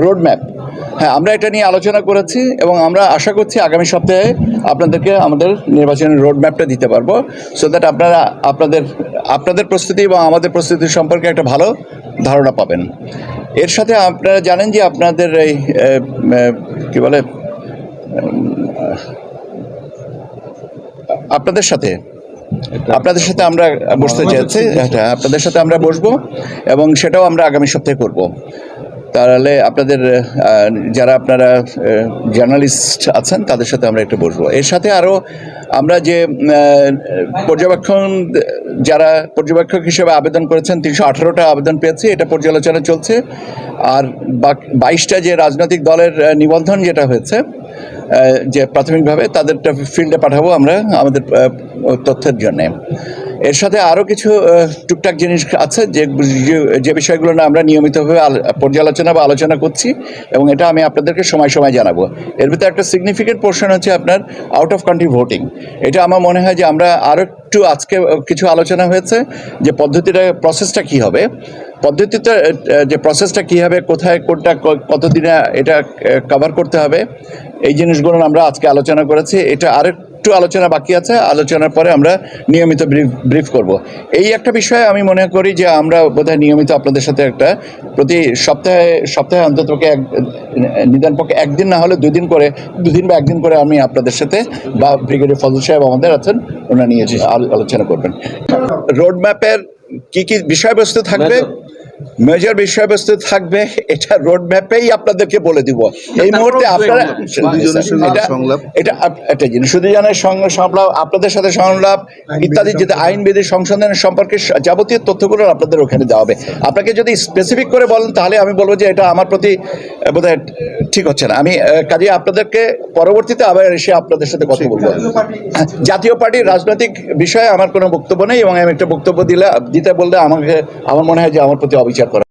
Road map, হ্যাঁ, আমরা এটা নিয়ে আলোচনা করেছি এবং আমরা আশা করছি আগামী সপ্তাহে আপনাদেরকে আমাদের নির্বাচনের রোড ম্যাপটা দিতে পারবো, সো দ্যাট আপনারা আপনাদের প্রস্তুতি এবং আমাদের প্রস্তুতি সম্পর্কে একটা ভালো ধারণা পাবেন। এর সাথে আপনারা জানেন যে আপনাদের এই কি বলে আপনাদের সাথে আমরা বসতে চাইছি, আপনাদের সাথে আমরা বসবো এবং সেটাও আমরা আগামী সপ্তাহে করব। তাহলে আপনাদের যারা আপনারা জার্নালিস্ট আছেন তাদের সাথে আমরা একটু বসবো। এর সাথে আরও আমরা যে যারা পর্যবেক্ষক হিসেবে আবেদন করেছেন 318টা আবেদন পেয়েছি, এটা পর্যালোচনা চলছে। আর 22টা যে রাজনৈতিক দলের নিবন্ধন যেটা হয়েছে যে প্রাথমিকভাবে তাদেরটা ফিল্ডে পাঠাবো আমরা আমাদের তথ্যের জন্যে। এর সাথে আরও কিছু টুকটাক জিনিস আছে যে বিষয়গুলো না আমরা নিয়মিতভাবে পর্যালোচনা বা আলোচনা করছি এবং এটা আমি আপনাদেরকে সময় সময় জানাবো। এর ভিতরে একটা সিগনিফিকেন্ট পোর্শন হচ্ছে আপনার আউট অফ কান্ট্রি ভোটিং। এটা আমার মনে হয় যে আমরা আরও একটু আজকে কিছু আলোচনা হয়েছে যে প্রসেসটা কী হবে, যে প্রসেসটা কী হবে, কোথায় কোনটা কতদিনে এটা কভার করতে হবে, এই জিনিসগুলো আমরা আজকে আলোচনা করেছি। এটা আরেকটু আলোচনা বাকি আছে, আলোচনার পরে আমরা নিয়মিত ব্রিফ করব। এই একটা বিষয়ে আমি মনে করি যে আমরা বোধহয় নিয়মিত আপনাদের সাথে একটা প্রতি সপ্তাহে অন্তত নিদানপক্ষে একদিন না হলে দুদিন বা একদিন করে আমি আপনাদের সাথে বা ব্রিগেডিয়ার ফজল সাহেব আমাদের আছেন, ওনারা নিয়ে আলোচনা করবেন। রোড ম্যাপের কি কি বিষয়বস্তু থাকবে, মেজর বিষয়বস্তু থাকবে, এটা রোড ম্যাপেই আপনাদেরকে বলে দিব। এই মুহূর্তে আপনারা এটা জিনিস শুধু জানার সংলাপ, আপনাদের সাথে সংলাপ ইত্যাদি যেটা আইনবিধি সংশোধনের সম্পর্কে যাবতীয় তথ্যগুলো আপনাদের ওখানে দেওয়া হবে। আপনাকে যদি স্পেসিফিক করে বলেন তাহলে আমি বলবো যে এটা আমার প্রতি বোধহয় ঠিক হচ্ছে না। আমি কাজে আপনাদেরকে পরবর্তীতে আবার এসে আপনাদের সাথে কথা বলবো। জাতীয় পার্টির রাজনৈতিক বিষয়ে আমার কোনো বক্তব্য নেই এবং আমি একটা বক্তব্য দিতে বললে আমার মনে হয় যে আমার প্রতি অবিচার করা।